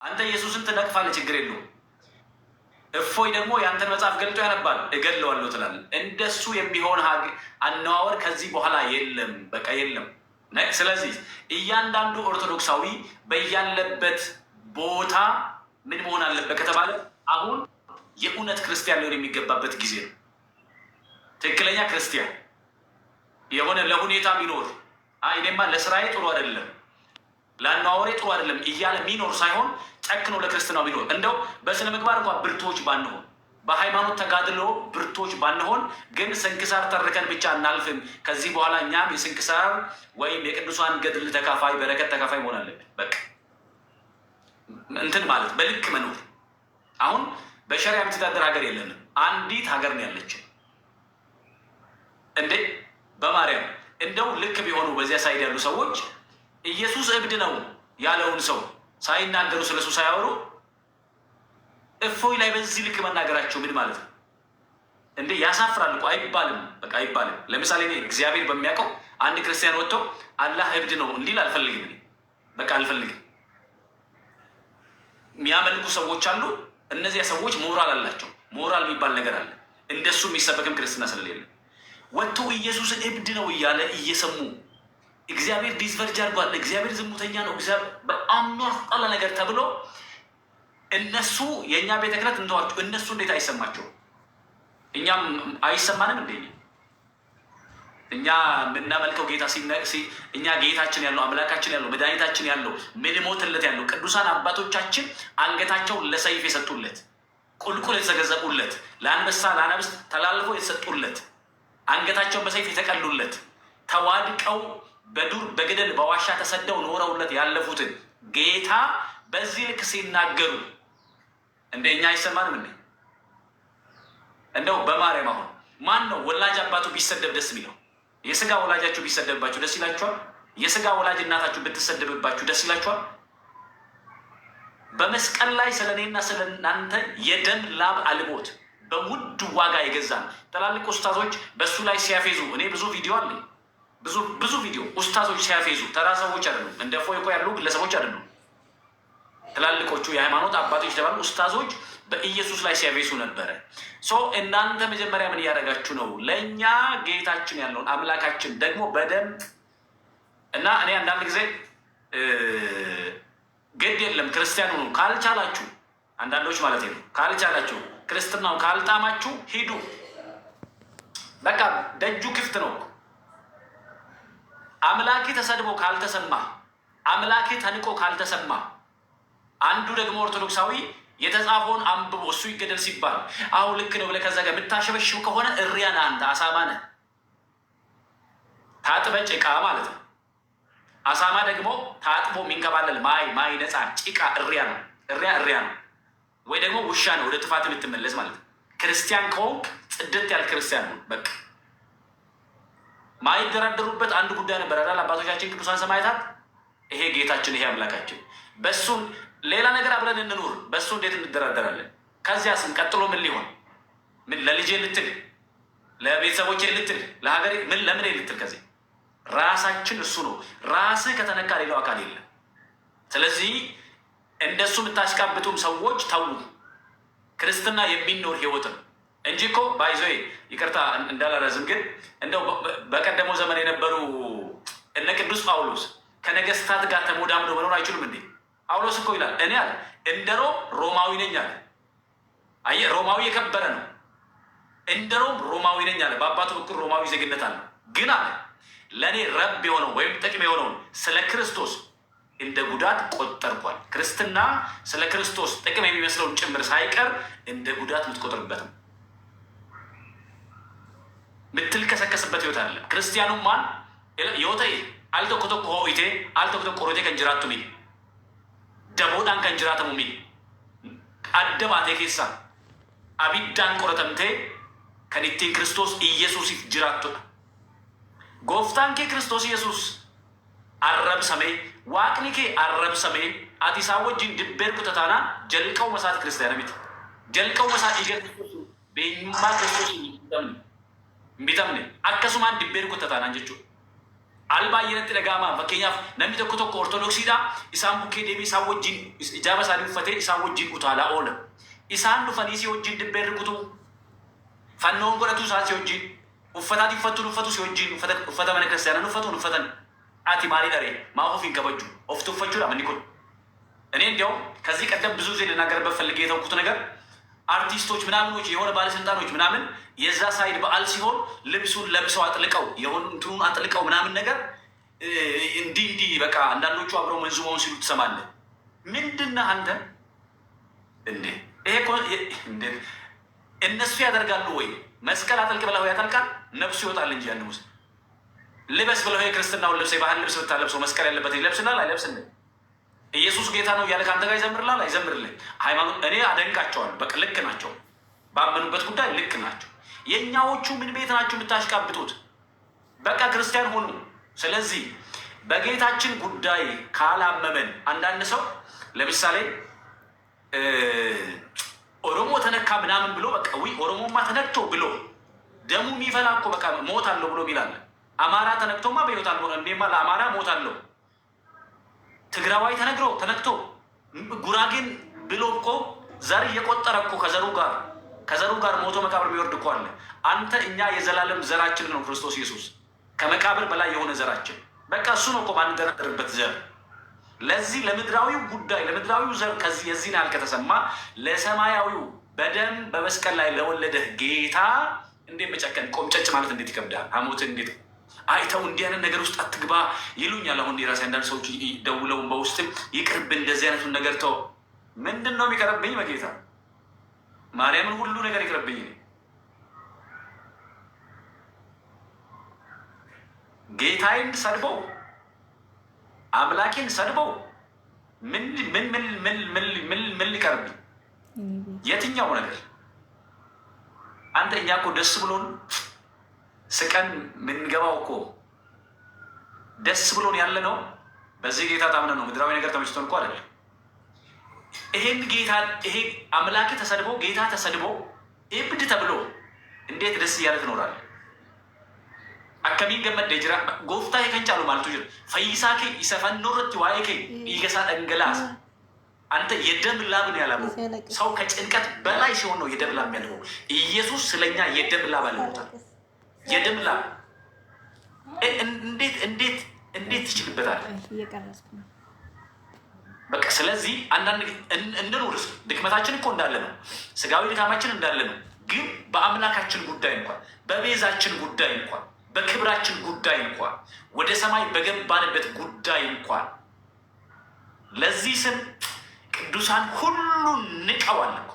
አንተ ኢየሱስን ትነቅፋለህ፣ ችግር የለውም። እፎይ ደግሞ የአንተን መጽሐፍ ገልጦ ያነባል፣ እገለዋለሁ ትላለህ። እንደሱ የሚሆን አነዋወር ከዚህ በኋላ የለም፣ በቃ የለም። ስለዚህ እያንዳንዱ ኦርቶዶክሳዊ በያለበት ቦታ ምን መሆን አለበት ከተባለ አሁን የእውነት ክርስቲያን ሊሆን የሚገባበት ጊዜ ነው። ትክክለኛ ክርስቲያን የሆነ ለሁኔታ ሚኖር እኔማ ለስራዬ ጥሩ አይደለም ለአነዋወሬ ጥሩ አይደለም እያለ ሚኖር ሳይሆን ጨክኖ ለክርስትናው ቢኖር እንደው በስነ ምግባር እንኳ ብርቶች ባንሆን በሃይማኖት ተጋድሎ ብርቶች ባንሆን ግን ስንክሳር ተርከን ብቻ እናልፍም። ከዚህ በኋላ እኛም የስንክሳር ወይም የቅዱሳን ገድል ተካፋይ በረከት ተካፋይ መሆን አለብን። በቃ እንትን ማለት በልክ መኖር። አሁን በሸሪያ የምትተዳደር ሀገር የለንም። አንዲት ሀገር ነው ያለችው። እንዴ በማርያም እንደው ልክ ቢሆኑ በዚያ ሳይድ ያሉ ሰዎች ኢየሱስ እብድ ነው ያለውን ሰው ሳይናገሩ ስለሱ ሳያወሩ እፎይ ላይ በዚህ ልክ መናገራቸው ምን ማለት ነው እንዴ? ያሳፍራል እኮ አይባልም። በቃ አይባልም። ለምሳሌ እኔ እግዚአብሔር በሚያውቀው አንድ ክርስቲያን ወጥቶ አላህ እብድ ነው እንዲል አልፈልግም። እኔ በቃ አልፈልግም። የሚያመልኩ ሰዎች አሉ። እነዚያ ሰዎች ሞራል አላቸው። ሞራል የሚባል ነገር አለ። እንደሱ የሚሰበክም ክርስትና ስለሌለ ወጥቶ ኢየሱስን እብድ ነው እያለ እየሰሙ እግዚአብሔር ዲስቨርጅ አድርጓል፣ እግዚአብሔር ዝሙተኛ ነው፣ በጣም የሚያስጠላ ነገር ተብሎ እነሱ የእኛ ቤተ ክህነት እንተዋቸው። እነሱ እንዴት አይሰማቸውም? እኛም አይሰማንም እንዴ? እኛ የምናመልከው ጌታ እኛ ጌታችን ያለው አምላካችን ያለው መድኃኒታችን ያለው ምንሞትለት ያለው ቅዱሳን አባቶቻችን አንገታቸው ለሰይፍ የሰጡለት ቁልቁል የተዘገዘቁለት ለአንበሳ ለአናብስት ተላልፎ የተሰጡለት አንገታቸውን በሰይፍ የተቀሉለት ተዋድቀው በዱር በገደል በዋሻ ተሰደው ኖረውለት ያለፉትን ጌታ በዚህ ልክ ሲናገሩ እንደ እኛ አይሰማንም እንዴ? እንደው በማርያም አሁን ማን ነው ወላጅ አባቱ ቢሰደብ ደስ የሚለው? የስጋ ወላጃችሁ ቢሰደብባችሁ ደስ ይላችኋል? የስጋ ወላጅ እናታችሁ ብትሰደብባችሁ ደስ ይላችኋል? በመስቀል ላይ ስለ እኔና ስለ እናንተ የደም ላብ አልሞት በውድ ዋጋ የገዛን ትላልቅ ኡስታዞች በእሱ ላይ ሲያፌዙ እኔ ብዙ ቪዲዮ አለኝ። ብዙ ቪዲዮ ኡስታዞች ሲያፌዙ ተራ ሰዎች አይደሉም፣ እንደ ፎይኮ ያሉ ግለሰቦች አይደሉም። ትላልቆቹ የሃይማኖት አባቶች የተባሉ ኡስታዞች በኢየሱስ ላይ ሲያፌዙ ነበረ። እናንተ መጀመሪያ ምን እያደረጋችሁ ነው? ለእኛ ጌታችን ያለውን አምላካችን ደግሞ በደንብ እና እኔ አንዳንድ ጊዜ ግድ የለም ክርስቲያኑ ነው ካልቻላችሁ፣ አንዳንዶች ማለት ነው ካልቻላችሁ ክርስትናው ካልጣማችሁ ሂዱ። በቃ ደጁ ክፍት ነው። አምላኬ ተሰድቦ ካልተሰማ፣ አምላኬ ተንቆ ካልተሰማ፣ አንዱ ደግሞ ኦርቶዶክሳዊ የተጻፈውን አንብቦ እሱ ይገደል ሲባል አሁ ልክ ነው ብለህ ከዛ ጋር የምታሸበሽው ከሆነ እሪያ ነህ አንተ፣ አሳማ ነህ። ታጥበ ጭቃ ማለት ነው። አሳማ ደግሞ ታጥቦ የሚንከባለል ማይ ነፃ ጭቃ እሪያ ነው። እሪያ ነው ወይ ደግሞ ውሻ ነው፣ ወደ ጥፋት የምትመለስ ማለት ነው። ክርስቲያን ከሆንክ ጽድት ያል ክርስቲያን ነው። በቃ ማይደራደሩበት አንድ ጉዳይ ነበር አይደል? አባቶቻችን ቅዱሳን ሰማዕታት ይሄ ጌታችን ይሄ አምላካችን በሱ ሌላ ነገር አብረን እንኑር፣ በሱ እንዴት እንደራደራለን? ከዚያስ ቀጥሎ ምን ሊሆን ምን ለልጄ ልትል ለቤተሰቦቼ ልትል ለሀገሬ ምን ለምን ልትል? ከዚህ ራሳችን እሱ ነው። ራስህ ከተነካ ሌላው አካል የለም። ስለዚህ እንደሱ የምታሽቃብጡም ሰዎች ተዉ። ክርስትና የሚኖር ህይወት ነው እንጂ እኮ ባይዞ ይቅርታ እንዳላረዝም፣ ግን እንደው በቀደመው ዘመን የነበሩ እነ ቅዱስ ጳውሎስ ከነገስታት ጋር ተሞዳምዶ መኖር አይችሉም እንዴ? ጳውሎስ እኮ ይላል እኔ አለ እንደ ሮማዊ ነኝ አለ። አየህ ሮማዊ የከበረ ነው። እንደ ሮማዊ ነኝ አለ። በአባቱ በኩል ሮማዊ ዜግነት አለ። ግን አለ ለእኔ ረብ የሆነው ወይም ጥቅም የሆነውን ስለ ክርስቶስ እንደ ጉዳት ቆጠርኳል። ክርስትና ስለ ክርስቶስ ጥቅም የሚመስለውን ጭምር ሳይቀር እንደ ጉዳት የምትቆጥርበት ነው። ምትልከሰከስበት ህይወት አለ። ክርስቲያኑም ማን ህይወተ አልተኮተኮ ሆይቴ አልተኮተኮ ሮቴ ከንጅራቱ ሚ ደቦዳን ከንጅራተሙ ሚ አደባቴ ኬሳ አቢዳን ቆረተምቴ ከኒቲን ክርስቶስ ኢየሱስ ጅራቱ ጎፍታን ኬ ክርስቶስ ኢየሱስ አረብ ሰሜ ዋቅኒ ኬ አረብ ሰሜ አቲሳ ወጅን ድቤር ኩተታና ጀልቀው መሳት ክርስቲያን ሚት ጀልቀው መሳት ኢየሱስ በእኝማ ክርስቶስ ቢተምኔ አከሱማን ድቤር ኩተታና እንጀቹ Albaay'inatti dhaga'ama. Fakkeenyaaf namni tokko tokko ortodoksiidha. Isaan bukkee deemee isaan wajjin ijaaba isaanii uffatee isaan wajjin utaalaa oola. Isaan dhufanii si wajjin dibbee rukutu. Fannoon godhatu isaan si wajjin. Uffataati uffatu si wajjin. Uffata mana kiristaanaan uffatan. Ati maalii dharee? Maaf ofiin kabajju? Of tuffachuudha manni kun. እኔ እንዲያውም ከዚህ ቀደም ብዙ ጊዜ ልናገርበት ፈልጌ የተውኩት ነገር አርቲስቶች ምናምኖች የሆነ ባለስልጣኖች ምናምን የዛ ሳይድ በዓል ሲሆን ልብሱን ለብሰው አጥልቀው የሆኑ እንትኑን አጥልቀው ምናምን ነገር እንዲህ በቃ አንዳንዶቹ አብረው መንዙማውን ሲሉ ትሰማለህ። ምንድነው አንተ እንዴ? ይሄ እኮ እንዴ እነሱ ያደርጋሉ ወይ? መስቀል አጥልቅ ብለው ያጠልቃል፣ ነፍሱ ይወጣል እንጂ ያን ውስጥ ልበስ ብለው የክርስትናውን ልብስ የባህል ልብስ ብታለብሰው መስቀል ያለበት ይለብስናል አይለብስንም? ኢየሱስ ጌታ ነው እያለ ከአንተ ጋር ይዘምርላል አይዘምርልህ? ሃይማኖት እኔ አደንቃቸዋል። በቃ ልክ ናቸው፣ ባመኑበት ጉዳይ ልክ ናቸው። የእኛዎቹ ምን ቤት ናቸው የምታሽቃብጡት? በቃ ክርስቲያን ሆኑ። ስለዚህ በጌታችን ጉዳይ ካላመመን አንዳንድ ሰው ለምሳሌ ኦሮሞ ተነካ ምናምን ብሎ በቃ ኦሮሞማ ተነክቶ ብሎ ደሙ የሚፈላ እኮ በቃ ሞት አለው ብሎ ሚላለ። አማራ ተነክቶማ በሕይወት አለው እንዴማ ለአማራ ሞት አለው። ትግራዋይ ተነክቶ ጉራጌን ብሎ እኮ ዘር እየቆጠረ እኮ ከዘሩ ጋር ሞቶ መቃብር የሚወርድ እኮ አለ። አንተ እኛ የዘላለም ዘራችን ነው ክርስቶስ ኢየሱስ፣ ከመቃብር በላይ የሆነ ዘራችን በቃ እሱ ነው እኮ ማንደረደርበት ዘር። ለዚህ ለምድራዊው ጉዳይ ለምድራዊው ዘር ከዚህ የዚህን ያህል ከተሰማ ለሰማያዊው በደም በመስቀል ላይ ለወለደህ ጌታ እንዴት መጨከን ቆምጨጭ ማለት እንዴት ይከብዳል? ሐሞት እንዴት አይተው እንዲህ አይነት ነገር ውስጥ አትግባ ይሉኛል። አሁን የራሴ አንዳንድ ሰዎች ደውለውን በውስጥም ይቅርብ እንደዚህ አይነቱን ነገር ተው። ምንድን ነው የሚቀርብኝ? በጌታ ማርያምን ሁሉ ነገር ይቅርብኝ። ጌታዬን ሰድበው አምላኬን ሰድበው ምን ሊቀርብኝ? የትኛው ነገር? አንተ እኛ እኮ ደስ ብሎን ስቀን ምንገባው እኮ ደስ ብሎን ያለ ነው። በዚህ ጌታ ታምነ ነው። ምድራዊ ነገር ተመችቶን እኮ አይደለም። ይሄን ጌታ ይሄ አምላክ ተሰድቦ ጌታ ተሰድቦ እብድ ተብሎ እንዴት ደስ እያለ ትኖራለህ? አከሚን ገመድ ጅራ ጎፍታ የከንጫሉ ማለት ነው። ፈይሳኬ ይሰፈኖረት ዋይኬ ይገሳ ደንገላስ አንተ የደም ላብ ነው ያላበው። ሰው ከጭንቀት በላይ ሲሆን ነው የደም ላብ ያለው። ኢየሱስ ስለኛ የደም ላብ አለውታል። የደም ላብ እንዴት ትችልበታል? በቃ ስለዚህ አንዳንድ እንኑርስ። ድክመታችን እኮ እንዳለ ነው፣ ስጋዊ ድካማችን እንዳለ ነው። ግን በአምላካችን ጉዳይ እንኳን በቤዛችን ጉዳይ እንኳን በክብራችን ጉዳይ እንኳን ወደ ሰማይ በገባንበት ጉዳይ እንኳን ለዚህ ስም ቅዱሳን ሁሉ ንቀዋል እኮ።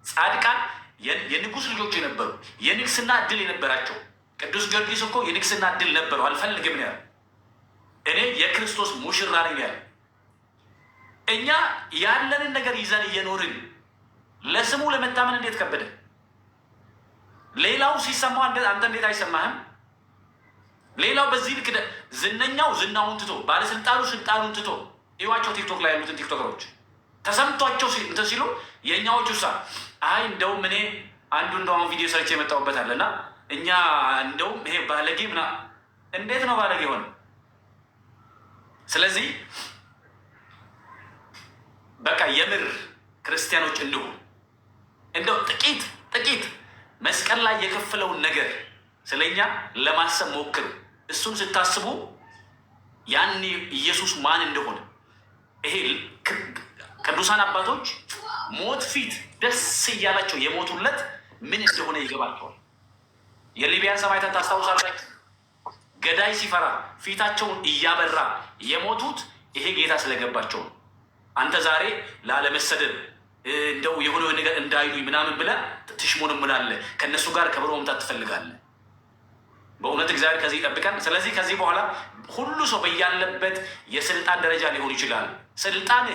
ጻድቃን የንጉሥ ልጆች የነበሩ የንግስና እድል የነበራቸው ቅዱስ ጊዮርጊስ እኮ የንግስና እድል ነበረው። አልፈልግም ነው ያለ። እኔ የክርስቶስ ሙሽራ ነኝ ያለ። እኛ ያለንን ነገር ይዘን እየኖርን ለስሙ ለመታመን እንዴት ከበደ? ሌላው ሲሰማው አንተ እንዴት አይሰማህም? ሌላው በዚህ ልክ ዝነኛው ዝናውን ትቶ ባለስልጣኑ ስልጣኑን ትቶ ይዋቸው ቲክቶክ ላይ ያሉትን ቲክቶከሮች ተሰምቷቸው እንትን ሲሉ የእኛዎቹ ሳ አይ እንደውም እኔ እንደውም ቪዲዮ ሰርች የመጣሁበት አለና እኛ እንደውም ይሄ ባለጌ ምና እንዴት ነው ባለጌ ሆነ? ስለዚህ በቃ የምር ክርስቲያኖች እንደው ጥቂት መስቀል ላይ የከፈለውን ነገር ስለኛ ለማሰብ ሞክሩ። እሱን ስታስቡ ያኔ ኢየሱስ ማን እንደሆነ ይሄ ቅዱሳን አባቶች ሞት ፊት ደስ እያላቸው የሞቱለት ምን እንደሆነ ይገባቸዋል። የሊቢያን ሰማዕታት ታስታውሳላችሁ? ገዳይ ሲፈራ ፊታቸውን እያበራ የሞቱት ይሄ ጌታ ስለገባቸው ነው። አንተ ዛሬ ላለመሰደብ እንደው የሆነ ነገር እንዳይሉኝ ምናምን ብለህ ትሽሞንምናለህ። ከእነሱ ጋር ከብሮ መምጣት ትፈልጋለህ። በእውነት እግዚአብሔር ከዚህ ይጠብቀን። ስለዚህ ከዚህ በኋላ ሁሉ ሰው በያለበት የስልጣን ደረጃ ሊሆን ይችላል። ስልጣን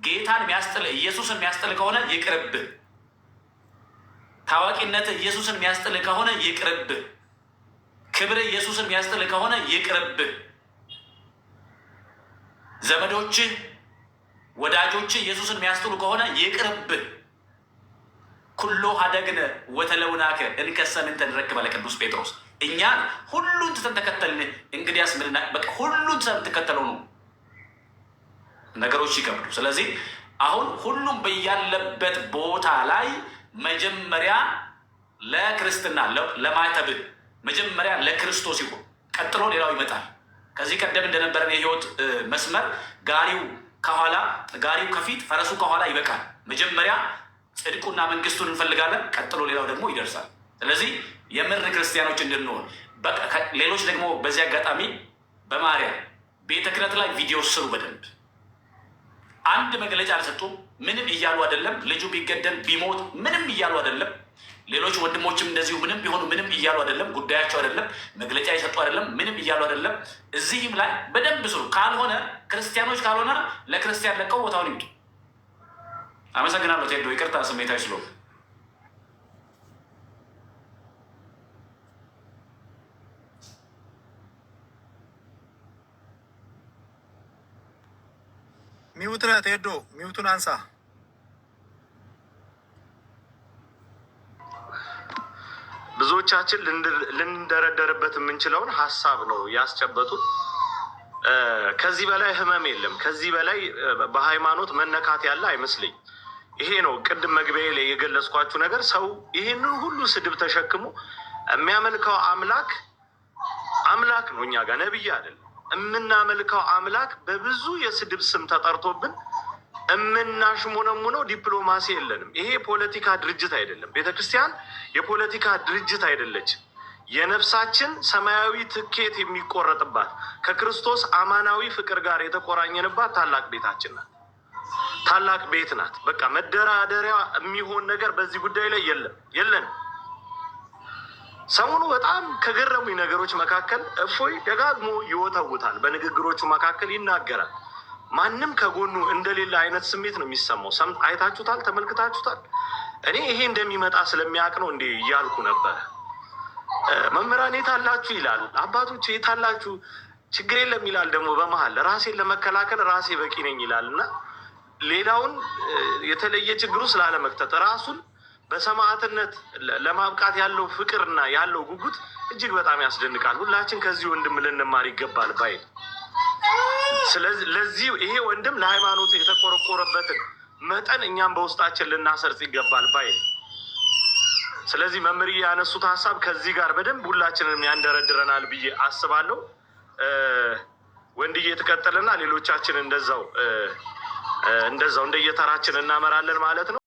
ጌታን የሚያስጥል ኢየሱስን የሚያስጥል ከሆነ ይቅርብህ። ታዋቂነት ኢየሱስን የሚያስጥል ከሆነ ይቅርብህ። ክብር ኢየሱስን የሚያስጥል ከሆነ ይቅርብህ። ዘመዶችህ ወዳጆችህ ኢየሱስን የሚያስጥሉ ከሆነ ይቅርብህ። ኩሎ ሀደግነ ወተለውናከ እንከሰ ምንተ ንረክብ አለ ቅዱስ ጴጥሮስ። እኛን ሁሉን ትተን ተከተልን። እንግዲያስ ምንና በቃ ሁሉን ትተን ተከተለው ነው ነገሮች ይከብዱ። ስለዚህ አሁን ሁሉም በያለበት ቦታ ላይ መጀመሪያ ለክርስትና ለማተብ መጀመሪያ ለክርስቶስ ይሁን፣ ቀጥሎ ሌላው ይመጣል። ከዚህ ቀደም እንደነበረን የህይወት መስመር ጋሪው ከኋላ ጋሪው ከፊት ፈረሱ ከኋላ ይበቃል። መጀመሪያ ጽድቁና መንግስቱን እንፈልጋለን፣ ቀጥሎ ሌላው ደግሞ ይደርሳል። ስለዚህ የምር ክርስቲያኖች እንድንሆን ሌሎች ደግሞ በዚህ አጋጣሚ በማርያም ቤተ ክህነት ላይ ቪዲዮ ስሩ በደንብ። አንድ መግለጫ አልሰጡም፣ ምንም እያሉ አይደለም። ልጁ ቢገደል ቢሞት ምንም እያሉ አይደለም። ሌሎች ወንድሞችም እንደዚሁ ምንም ቢሆኑ ምንም እያሉ አይደለም። ጉዳያቸው አይደለም፣ መግለጫ የሰጡ አይደለም፣ ምንም እያሉ አይደለም። እዚህም ላይ በደንብ ስሩ። ካልሆነ ክርስቲያኖች ካልሆነ ለክርስቲያን ለቀው ቦታውን ይምጡ። አመሰግናለሁ ቴዶ፣ ይቅርታ ስሜታዊ ስለሆነ። ሚውት ነህ ቴዶ፣ ሚውቱን አንሳ። ብዙዎቻችን ልንደረደርበት የምንችለውን ሀሳብ ነው ያስጨበጡት። ከዚህ በላይ ህመም የለም። ከዚህ በላይ በሃይማኖት መነካት ያለ አይመስለኝ። ይሄ ነው ቅድም መግቢያ ላይ የገለጽኳችሁ ነገር። ሰው ይሄንን ሁሉ ስድብ ተሸክሞ የሚያመልከው አምላክ ነው። እኛ ጋር ነብይ አይደለም የምናመልከው አምላክ በብዙ የስድብ ስም ተጠርቶብን የምናሽሞነሙነው ዲፕሎማሲ የለንም። ይሄ የፖለቲካ ድርጅት አይደለም። ቤተክርስቲያን የፖለቲካ ድርጅት አይደለችም። የነፍሳችን ሰማያዊ ትኬት የሚቆረጥባት ከክርስቶስ አማናዊ ፍቅር ጋር የተቆራኘንባት ታላቅ ቤታችን ናት። ታላቅ ቤት ናት። በቃ መደራደሪያ የሚሆን ነገር በዚህ ጉዳይ ላይ የለንም። ሰሞኑ በጣም ከገረሙኝ ነገሮች መካከል እፎይ ደጋግሞ ይወተውታል። በንግግሮቹ መካከል ይናገራል። ማንም ከጎኑ እንደሌለ አይነት ስሜት ነው የሚሰማው። አይታችሁታል፣ ተመልክታችሁታል። እኔ ይሄ እንደሚመጣ ስለሚያውቅ ነው እንዴ እያልኩ ነበረ። መምህራን የታላችሁ ይላል፣ አባቶች የታላችሁ ችግር የለም ይላል። ደግሞ በመሀል ራሴን ለመከላከል ራሴ በቂ ነኝ ይላል እና ሌላውን የተለየ ችግሩ ስላለመክተት ራሱን በሰማዕትነት ለማብቃት ያለው ፍቅርና ያለው ጉጉት እጅግ በጣም ያስደንቃል። ሁላችን ከዚህ ወንድም ልንማር ይገባል ባይ። ስለዚህ ለዚህ ይሄ ወንድም ለሃይማኖቱ የተቆረቆረበትን መጠን እኛም በውስጣችን ልናሰርጽ ይገባል ባይ። ስለዚህ መምህር ያነሱት ሀሳብ ከዚህ ጋር በደንብ ሁላችንም ያንደረድረናል ብዬ አስባለሁ። ወንድዬ ትቀጥልና ሌሎቻችን እንደዛው እንደየተራችን እናመራለን ማለት ነው።